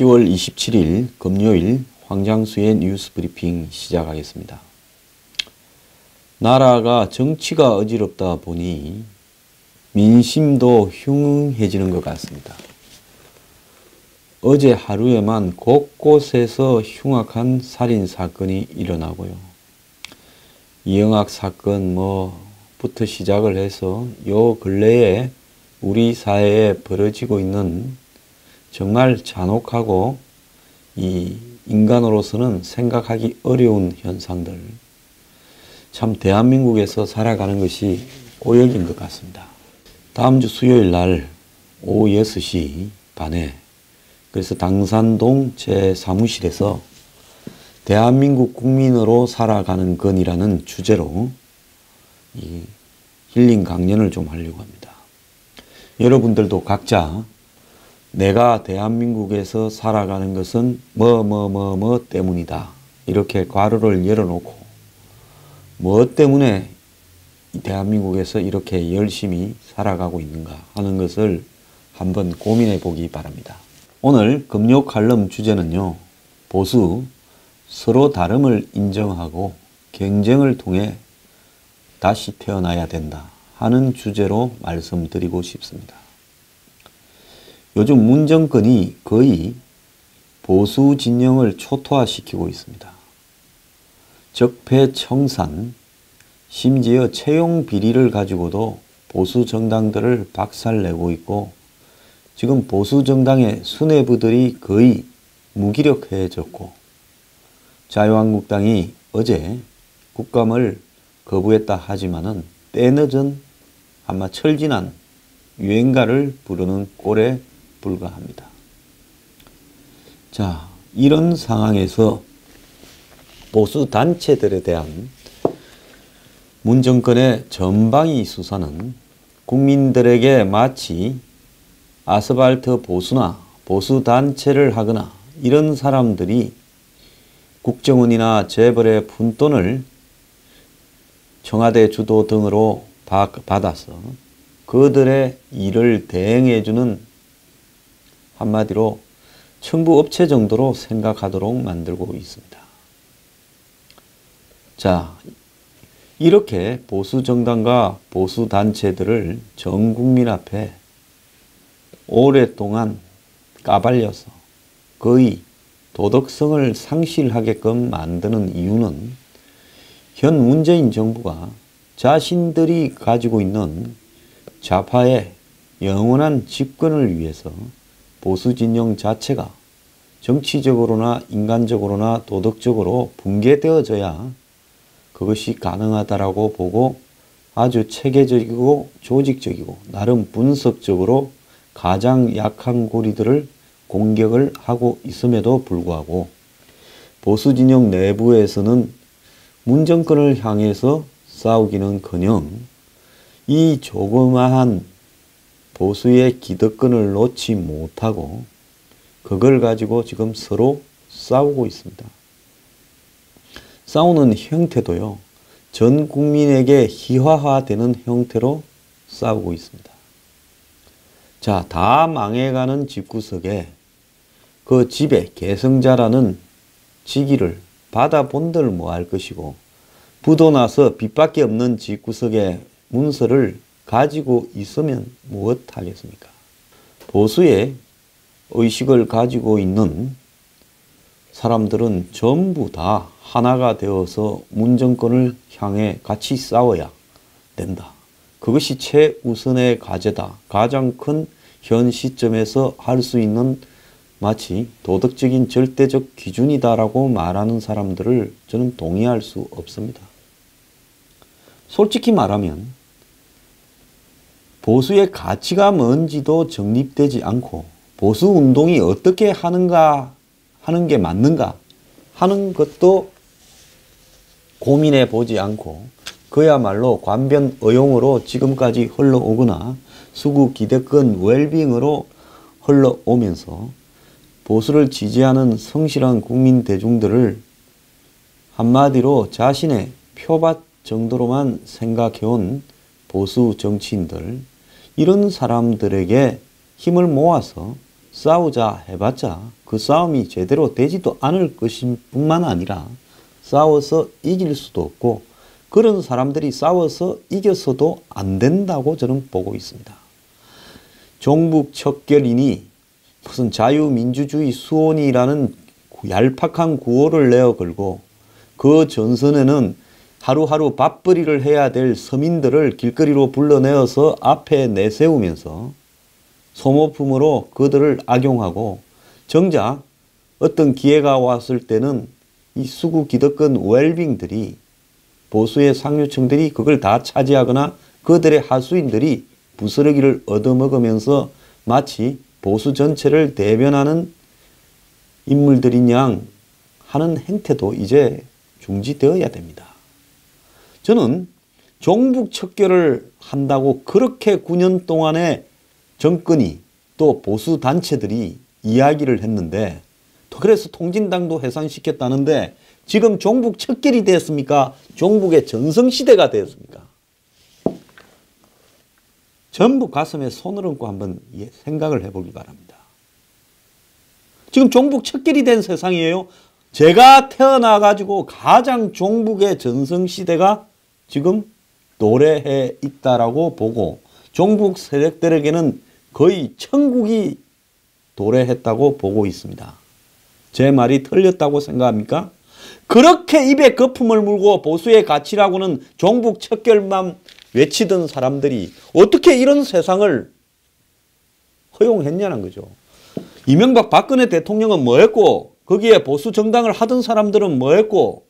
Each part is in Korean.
10월 27일 금요일 황장수의 뉴스 브리핑 시작하겠습니다. 나라가 정치가 어지럽다 보니 민심도 흉흉해지는 것 같습니다. 어제 하루에만 곳곳에서 흉악한 살인사건이 일어나고요. 이영학 사건 부터 시작을 해서 요 근래에 우리 사회에 벌어지고 있는 정말 잔혹하고 이 인간으로서는 생각하기 어려운 현상들, 참 대한민국에서 살아가는 것이 고역인 것 같습니다. 다음 주 수요일 날 오후 6시 반에 그래서 당산동 제 사무실에서 대한민국 국민으로 살아가는 건이라는 주제로 이 힐링 강연을 좀 하려고 합니다. 여러분들도 각자 내가 대한민국에서 살아가는 것은 뭐 때문이다. 이렇게 괄호를 열어놓고 뭐 때문에 대한민국에서 이렇게 열심히 살아가고 있는가 하는 것을 한번 고민해 보기 바랍니다. 오늘 금요 칼럼 주제는요. 보수, 서로 다름을 인정하고 경쟁을 통해 다시 태어나야 된다 하는 주제로 말씀드리고 싶습니다. 요즘 문 정권이 거의 보수 진영을 초토화시키고 있습니다. 적폐청산, 심지어 채용 비리를 가지고도 보수 정당들을 박살내고 있고 지금 보수 정당의 수뇌부들이 거의 무기력해졌고 자유한국당이 어제 국감을 거부했다 하지만은 때늦은 아마 철진한 유행가를 부르는 꼴에 불과합니다. 자, 이런 상황에서 보수 단체들에 대한 문 정권의 전방위 수사는 국민들에게 마치 아스팔트 보수나 보수 단체를 하거나 이런 사람들이 국정원이나 재벌의 푼돈을 청와대 주도 등으로 받아서 그들의 일을 대행해주는 한마디로 청부업체 정도로 생각하도록 만들고 있습니다. 자, 이렇게 보수정당과 보수단체들을 전 국민 앞에 오랫동안 까발려서 거의 도덕성을 상실하게끔 만드는 이유는 현 문재인 정부가 자신들이 가지고 있는 좌파의 영원한 집권을 위해서 보수 진영 자체가 정치적으로나 인간적으로나 도덕적으로 붕괴되어져야 그것이 가능하다라고 보고 아주 체계적이고 조직적이고 나름 분석적으로 가장 약한 고리들을 공격을 하고 있음에도 불구하고 보수 진영 내부에서는 문 정권을 향해서 싸우기는커녕 이 조그마한 보수의 기득권을 놓지 못하고 그걸 가지고 지금 서로 싸우고 있습니다. 싸우는 형태도요. 전 국민에게 희화화되는 형태로 싸우고 있습니다. 자, 다 망해가는 집구석에 그 집의 계승자라는 직위를 받아본들 뭐할 것이고 부도 나서 빛밖에 없는 집구석의 문서를 가지고 있으면 무엇하겠습니까? 보수의 의식을 가지고 있는 사람들은 전부 다 하나가 되어서 문 정권을 향해 같이 싸워야 된다. 그것이 최우선의 과제다. 가장 큰 현 시점에서 할 수 있는 마치 도덕적인 절대적 기준이다라고 말하는 사람들을 저는 동의할 수 없습니다. 솔직히 말하면 보수의 가치가 뭔지도 정립되지 않고 보수 운동이 어떻게 하는가 하는 게 맞는가 하는 것도 고민해 보지 않고 그야말로 관변의용으로 지금까지 흘러오거나 수구 기득권 웰빙으로 흘러오면서 보수를 지지하는 성실한 국민 대중들을 한마디로 자신의 표밭 정도로만 생각해온 보수 정치인들, 이런 사람들에게 힘을 모아서 싸우자 해봤자 그 싸움이 제대로 되지도 않을 것인 뿐만 아니라 싸워서 이길 수도 없고 그런 사람들이 싸워서 이겨서도 안 된다고 저는 보고 있습니다. 종북 척결이니 무슨 자유민주주의 수호니라는 얄팍한 구호를 내어 걸고 그 전선에는 하루하루 밥벌이를 해야 될 서민들을 길거리로 불러내어서 앞에 내세우면서 소모품으로 그들을 악용하고 정작 어떤 기회가 왔을 때는 이 수구 기득권 웰빙들이 보수의 상류층들이 그걸 다 차지하거나 그들의 하수인들이 부스러기를 얻어먹으면서 마치 보수 전체를 대변하는 인물들인 양 하는 행태도 이제 중지되어야 됩니다. 저는 종북 척결을 한다고 그렇게 9년 동안의 정권이 또 보수 단체들이 이야기를 했는데 또 그래서 통진당도 해산시켰다는데 지금 종북 척결이 되었습니까? 종북의 전성시대가 되었습니까? 전부 가슴에 손을 얹고 한번 생각을 해보기 바랍니다. 지금 종북 척결이 된 세상이에요. 제가 태어나가지고 가장 종북의 전성시대가 지금 도래해 있다라고 보고 종북 세력들에게는 거의 천국이 도래했다고 보고 있습니다. 제 말이 틀렸다고 생각합니까? 그렇게 입에 거품을 물고 보수의 가치라고는 종북 척결만 외치던 사람들이 어떻게 이런 세상을 허용했냐는 거죠. 이명박 박근혜 대통령은 뭐 했고 거기에 보수 정당을 하던 사람들은 뭐 했고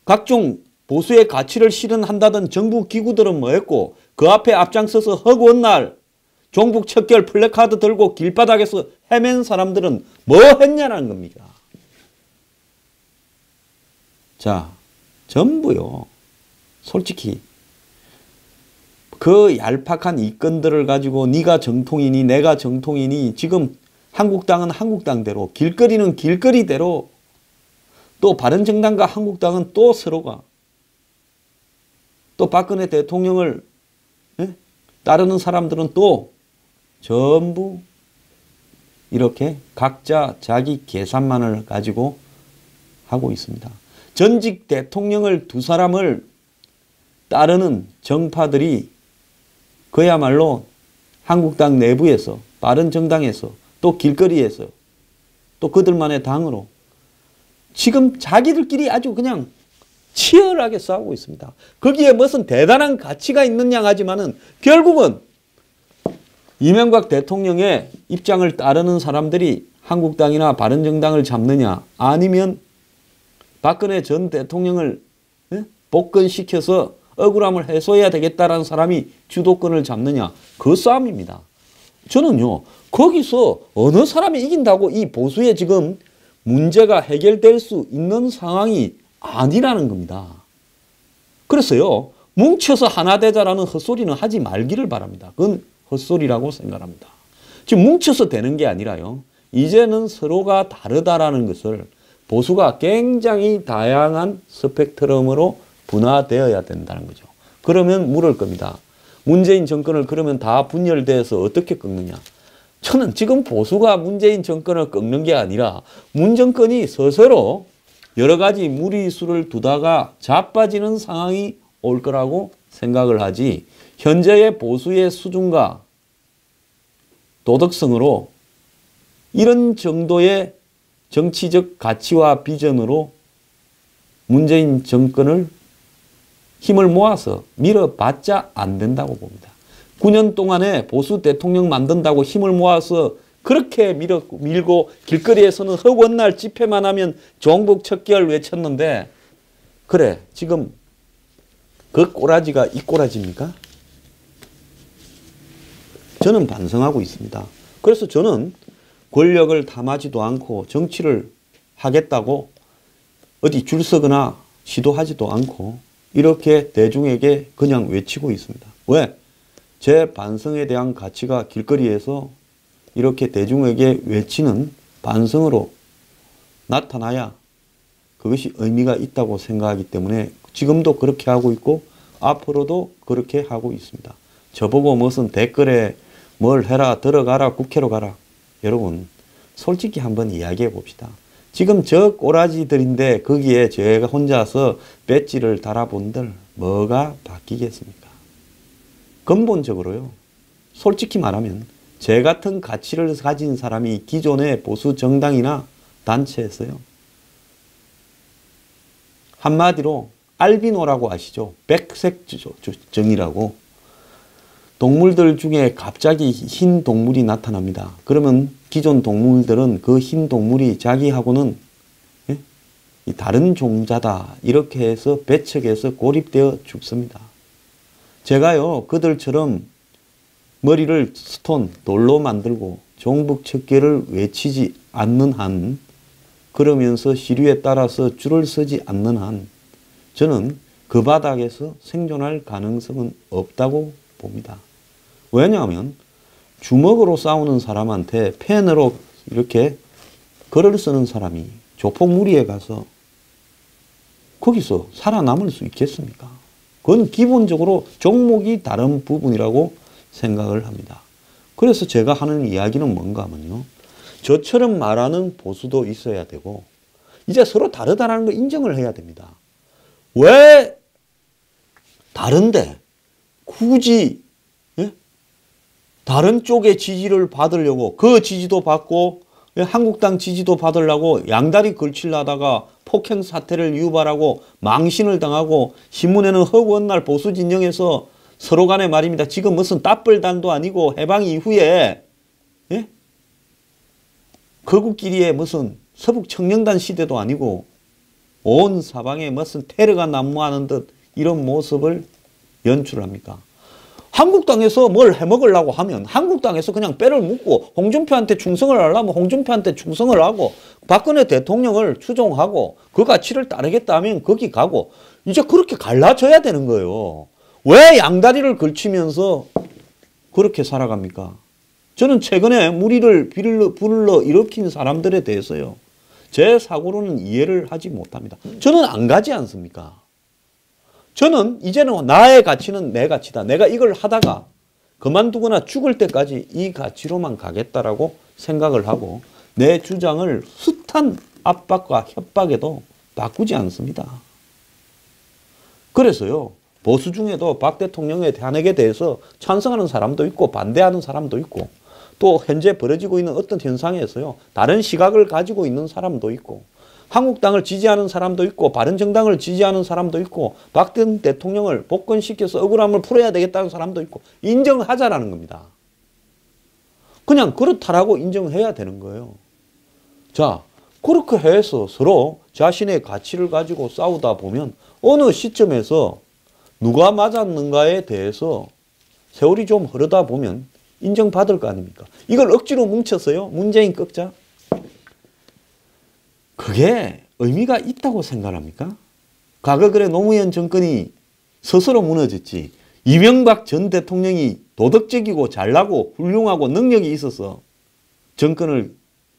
각종 보수의 가치를 실현한다던 정부 기구들은 뭐 했고 그 앞에 앞장서서 허구한 날 종북 척결 플래카드 들고 길바닥에서 헤맨 사람들은 뭐 했냐는 겁니다. 자, 전부요. 솔직히 그 얄팍한 이건들을 가지고 네가 정통이니 내가 정통이니 지금 한국당은 한국당대로 길거리는 길거리대로 또 바른정당과 한국당은 또 서로가 또 박근혜 대통령을 따르는 사람들은 또 전부 이렇게 각자 자기 계산만을 가지고 하고 있습니다. 전직 대통령을 두 사람을 따르는 정파들이 그야말로 한국당 내부에서 바른정당에서 또 길거리에서 또 그들만의 당으로 지금 자기들끼리 아주 그냥 치열하게 싸우고 있습니다. 거기에 무슨 대단한 가치가 있느냐 하지만은 결국은 이명박 대통령의 입장을 따르는 사람들이 한국당이나 바른정당을 잡느냐 아니면 박근혜 전 대통령을 복권시켜서 억울함을 해소해야 되겠다라는 사람이 주도권을 잡느냐 그 싸움입니다. 저는요 거기서 어느 사람이 이긴다고 이 보수의 지금 문제가 해결될 수 있는 상황이 아니라는 겁니다. 그래서요 뭉쳐서 하나 되자라는 헛소리는 하지 말기를 바랍니다. 그건 헛소리라고 생각합니다. 지금 뭉쳐서 되는 게 아니라요. 이제는 서로가 다르다라는 것을 보수가 굉장히 다양한 스펙트럼으로 분화되어야 된다는 거죠. 그러면 물을 겁니다. 문재인 정권을 그러면 다 분열돼서 어떻게 꺾느냐. 저는 지금 보수가 문재인 정권을 꺾는 게 아니라 문 정권이 스스로 여러 가지 무리수를 두다가 자빠지는 상황이 올 거라고 생각을 하지 현재의 보수의 수준과 도덕성으로 이런 정도의 정치적 가치와 비전으로 문재인 정권을 힘을 모아서 밀어봤자 안 된다고 봅니다. 9년 동안에 보수 대통령 만든다고 힘을 모아서 그렇게 밀고 길거리에서는 허구한 날 집회만 하면 종북 척결 외쳤는데 그래 지금 그 꼬라지가 이 꼬라지입니까? 저는 반성하고 있습니다. 그래서 저는 권력을 탐하지도 않고 정치를 하겠다고 어디 줄 서거나 시도하지도 않고 이렇게 대중에게 그냥 외치고 있습니다. 왜? 제 반성에 대한 가치가 길거리에서 이렇게 대중에게 외치는 반성으로 나타나야 그것이 의미가 있다고 생각하기 때문에 지금도 그렇게 하고 있고 앞으로도 그렇게 하고 있습니다. 저보고 무슨 댓글에 뭘 해라 들어가라 국회로 가라 여러분 솔직히 한번 이야기해 봅시다. 지금 저 꼬라지들인데 거기에 제가 혼자서 배지를 달아본들 뭐가 바뀌겠습니까? 근본적으로요. 솔직히 말하면 제 같은 가치를 가진 사람이 기존의 보수 정당이나 단체에서요. 한마디로 알비노라고 아시죠? 백색정이라고. 동물들 중에 갑자기 흰 동물이 나타납니다. 그러면 기존 동물들은 그 흰 동물이 자기하고는 이 다른 종자다 이렇게 해서 배척해서 고립되어 죽습니다. 제가요 그들처럼 머리를 스톤, 돌로 만들고 종북척결을 외치지 않는 한, 그러면서 시류에 따라서 줄을 서지 않는 한 저는 그 바닥에서 생존할 가능성은 없다고 봅니다. 왜냐하면 주먹으로 싸우는 사람한테 펜으로 이렇게 글을 쓰는 사람이 조폭무리에 가서 거기서 살아남을 수 있겠습니까? 그건 기본적으로 종목이 다른 부분이라고 생각을 합니다. 그래서 제가 하는 이야기는 뭔가 하면요. 저처럼 말하는 보수도 있어야 되고 이제 서로 다르다는 걸 인정을 해야 됩니다. 왜 다른데 굳이 다른 쪽의 지지를 받으려고 그 지지도 받고 한국당 지지도 받으려고 양다리 걸치려다가 폭행 사태를 유발하고 망신을 당하고 신문에는 허구한 날 보수 진영에서 서로 간에 말입니다. 지금 무슨 따뿔단도 아니고 해방 이후에 거국끼리의 무슨 서북 청년단 시대도 아니고 온 사방에 무슨 테러가 난무하는 듯 이런 모습을 연출합니까? 한국당에서 뭘 해먹으려고 하면 한국당에서 그냥 뼈를 묻고 홍준표한테 충성을 하려면 홍준표한테 충성을 하고 박근혜 대통령을 추종하고 그 가치를 따르겠다 하면 거기 가고 이제 그렇게 갈라져야 되는 거예요. 왜 양다리를 걸치면서 그렇게 살아갑니까? 저는 최근에 무리를 불러 일으킨 사람들에 대해서요. 제 사고로는 이해를 하지 못합니다. 저는 안 가지 않습니까? 저는 이제는 나의 가치는 내 가치다. 내가 이걸 하다가 그만두거나 죽을 때까지 이 가치로만 가겠다라고 생각을 하고 내 주장을 숱한 압박과 협박에도 바꾸지 않습니다. 그래서요. 보수 중에도 박 대통령의 탄핵에 대해서 찬성하는 사람도 있고 반대하는 사람도 있고 또 현재 벌어지고 있는 어떤 현상에서요. 다른 시각을 가지고 있는 사람도 있고 한국당을 지지하는 사람도 있고 바른정당을 지지하는 사람도 있고 박 대통령을 복권시켜서 억울함을 풀어야 되겠다는 사람도 있고 인정하자라는 겁니다. 그냥 그렇다라고 인정해야 되는 거예요. 자, 그렇게 해서 서로 자신의 가치를 가지고 싸우다 보면 어느 시점에서 누가 맞았는가에 대해서 세월이 좀 흐르다 보면 인정받을 거 아닙니까? 이걸 억지로 뭉쳤어요. 문재인 꺾자. 그게 의미가 있다고 생각합니까? 과거 그래 노무현 정권이 스스로 무너졌지. 이명박 전 대통령이 도덕적이고 잘나고 훌륭하고 능력이 있어서 정권을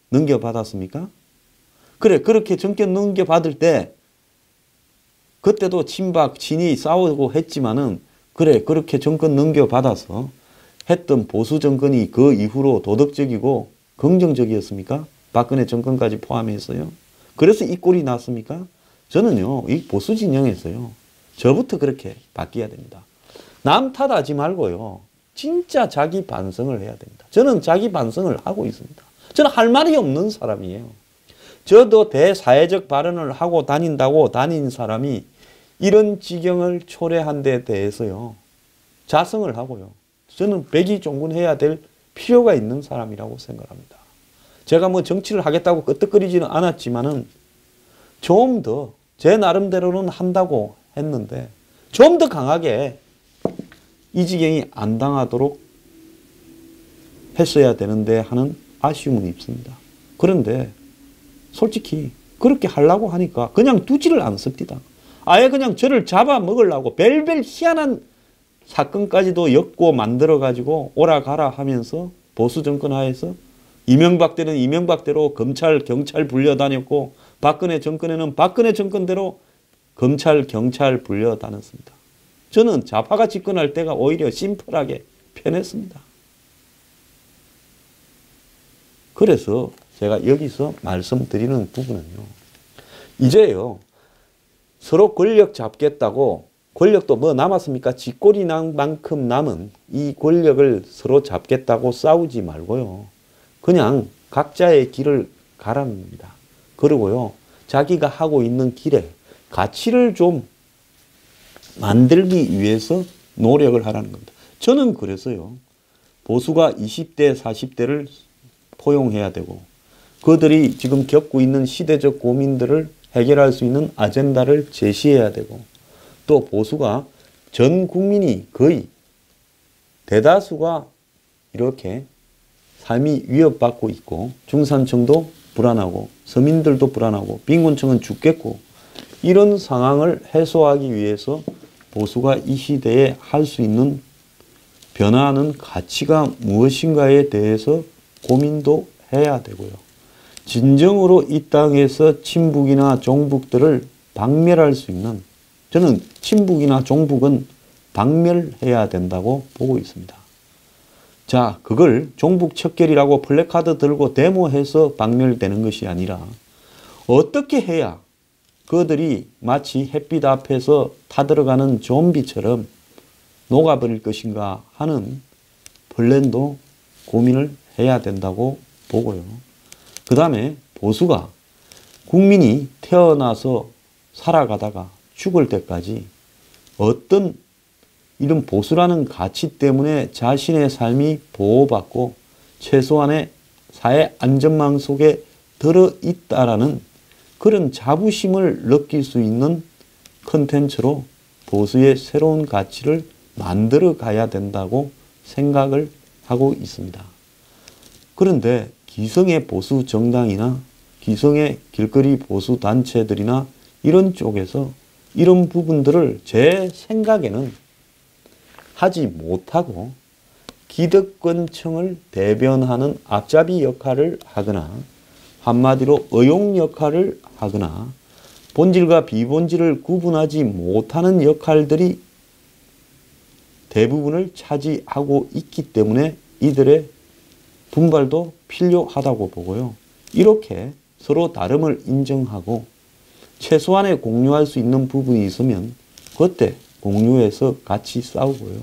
넘겨받았습니까? 그래 그렇게 정권 넘겨받을 때 그때도 친박 친이 싸우고 했지만은 그래 그렇게 정권 넘겨받아서 했던 보수 정권이 그 이후로 도덕적이고 긍정적이었습니까? 박근혜 정권까지 포함해서요. 그래서 이 꼴이 났습니까? 저는요, 이 보수 진영에서요, 저부터 그렇게 바뀌어야 됩니다. 남 탓하지 말고요, 진짜 자기 반성을 해야 됩니다. 저는 자기 반성을 하고 있습니다. 저는 할 말이 없는 사람이에요. 저도 대사회적 발언을 하고 다닌다고 다닌 사람이 이런 지경을 초래한 데 대해서요, 자성을 하고요. 저는 백의종군해야 될 필요가 있는 사람이라고 생각합니다. 제가 뭐 정치를 하겠다고 끄떡거리지는 않았지만은 좀 더 제 나름대로는 한다고 했는데 좀 더 강하게 이 지경이 안 당하도록 했어야 되는데 하는 아쉬움은 있습니다. 그런데 솔직히 그렇게 하려고 하니까 그냥 두지를 않습니다. 아예 그냥 저를 잡아먹으려고 별별 희한한 사건까지도 엮고 만들어가지고 오라가라 하면서 보수 정권 하에서 이명박 때는 이명박대로 검찰, 경찰 불려다녔고 박근혜 정권에는 박근혜 정권대로 검찰, 경찰 불려다녔습니다. 저는 좌파가 집권할 때가 오히려 심플하게 편했습니다. 그래서 제가 여기서 말씀드리는 부분은요. 이제요. 서로 권력 잡겠다고 권력도 뭐 남았습니까? 쥐꼬리 난 만큼 남은 이 권력을 서로 잡겠다고 싸우지 말고요. 그냥 각자의 길을 가라는 겁니다. 그리고요. 자기가 하고 있는 길에 가치를 좀 만들기 위해서 노력을 하라는 겁니다. 저는 그래서요. 보수가 20대, 40대를 포용해야 되고 그들이 지금 겪고 있는 시대적 고민들을 해결할 수 있는 아젠다를 제시해야 되고 또 보수가 전 국민이 거의 대다수가 이렇게 삶이 위협받고 있고 중산층도 불안하고 서민들도 불안하고 빈곤층은 죽겠고 이런 상황을 해소하기 위해서 보수가 이 시대에 할 수 있는 변화하는 가치가 무엇인가에 대해서 고민도 해야 되고요. 진정으로 이 땅에서 친북이나 종북들을 박멸할 수 있는 저는 친북이나 종북은 박멸해야 된다고 보고 있습니다. 자, 그걸 종북 척결이라고 플래카드 들고 데모해서 박멸되는 것이 아니라 어떻게 해야 그들이 마치 햇빛 앞에서 타들어가는 좀비처럼 녹아버릴 것인가 하는 플랜도 고민을 해야 된다고 보고요. 그 다음에 보수가 국민이 태어나서 살아가다가 죽을 때까지 어떤 이런 보수라는 가치 때문에 자신의 삶이 보호받고 최소한의 사회 안전망 속에 들어있다라는 그런 자부심을 느낄 수 있는 컨텐츠로 보수의 새로운 가치를 만들어 가야 된다고 생각을 하고 있습니다. 그런데 기성의 보수 정당이나 기성의 길거리 보수 단체들이나 이런 쪽에서 이런 부분들을 제 생각에는 하지 못하고 기득권층을 대변하는 앞잡이 역할을 하거나 한마디로 의용 역할을 하거나 본질과 비본질을 구분하지 못하는 역할들이 대부분을 차지하고 있기 때문에 이들의 분발도 필요하다고 보고요. 이렇게 서로 다름을 인정하고 최소한의 공유할 수 있는 부분이 있으면 그때 공유해서 같이 싸우고요.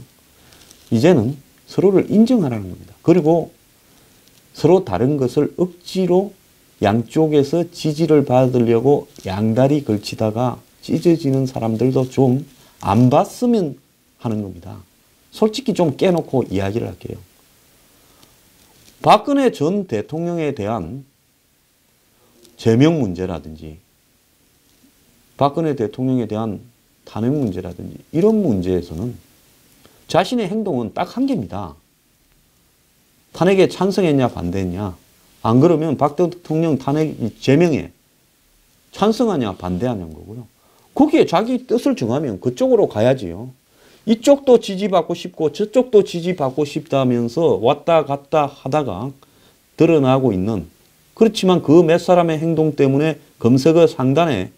이제는 서로를 인정하라는 겁니다. 그리고 서로 다른 것을 억지로 양쪽에서 지지를 받으려고 양다리 걸치다가 찢어지는 사람들도 좀 안 봤으면 하는 겁니다. 솔직히 좀 깨놓고 이야기를 할게요. 박근혜 전 대통령에 대한 제명 문제라든지 박근혜 대통령에 대한 탄핵 문제라든지 이런 문제에서는 자신의 행동은 딱 한 개입니다. 탄핵에 찬성했냐 반대했냐. 안 그러면 박 대통령 탄핵 제명에 찬성하냐 반대하냐는 거고요. 거기에 자기 뜻을 정하면 그쪽으로 가야지요. 이쪽도 지지받고 싶고 저쪽도 지지받고 싶다면서 왔다 갔다 하다가 드러나고 있는 그렇지만 그 몇 사람의 행동 때문에 검색어 상단에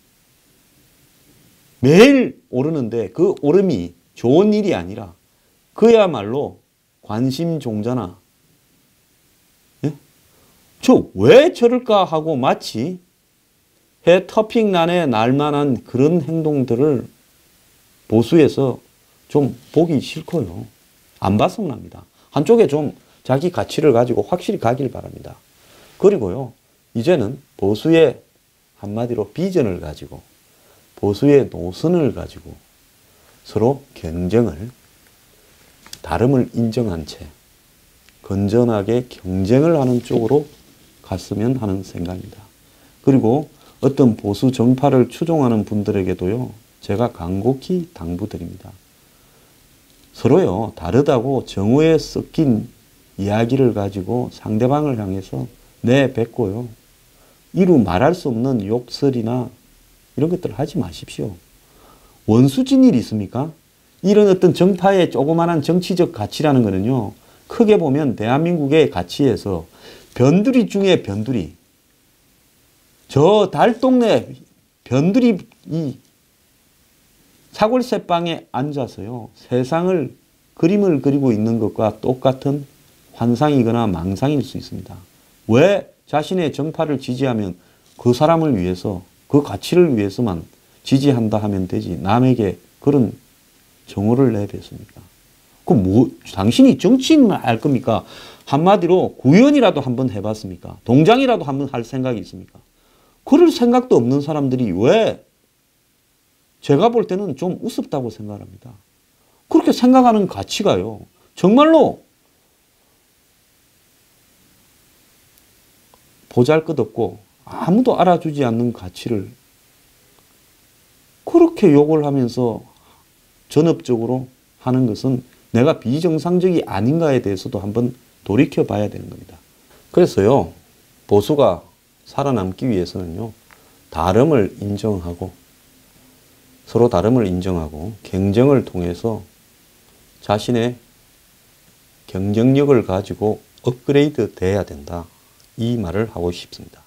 매일 오르는데 그 오름이 좋은 일이 아니라 그야말로 관심 종자나 저 왜 저럴까 하고 마치 해 터핑란에 날만한 그런 행동들을 보수에서 좀 보기 싫고요. 안 봤으면 합니다. 한쪽에 좀 자기 가치를 가지고 확실히 가길 바랍니다. 그리고요. 이제는 보수의 한마디로 비전을 가지고 보수의 노선을 가지고 서로 경쟁을 다름을 인정한 채 건전하게 경쟁을 하는 쪽으로 갔으면 하는 생각입니다. 그리고 어떤 보수 정파를 추종하는 분들에게도요. 제가 간곡히 당부드립니다. 서로요. 다르다고 정오에 섞인 이야기를 가지고 상대방을 향해서 내뱉고요. 이루 말할 수 없는 욕설이나 이런 것들을 하지 마십시오. 원수진 일이 있습니까? 이런 어떤 정파의 조그마한 정치적 가치라는 거는요. 크게 보면 대한민국의 가치에서 변두리 중에 변두리. 저 달동네 변두리 이 사골새방에 앉아서요. 세상을 그림을 그리고 있는 것과 똑같은 환상이거나 망상일 수 있습니다. 왜 자신의 정파를 지지하면 그 사람을 위해서, 그 가치를 위해서만 지지한다 하면 되지 남에게 그런 정오를 내뱉습니까? 그럼 뭐 당신이 정치인만 알 겁니까? 한마디로 구연이라도 한번 해봤습니까? 동장이라도 한번 할 생각이 있습니까? 그럴 생각도 없는 사람들이 왜 제가 볼 때는 좀 우습다고 생각합니다. 그렇게 생각하는 가치가요. 정말로 보잘것없고 아무도 알아주지 않는 가치를 그렇게 욕을 하면서 전업적으로 하는 것은 내가 비정상적이 아닌가에 대해서도 한번 돌이켜 봐야 되는 겁니다. 그래서요, 보수가 살아남기 위해서는요, 다름을 인정하고 서로 다름을 인정하고 경쟁을 통해서 자신의 경쟁력을 가지고 업그레이드 돼야 된다. 이 말을 하고 싶습니다.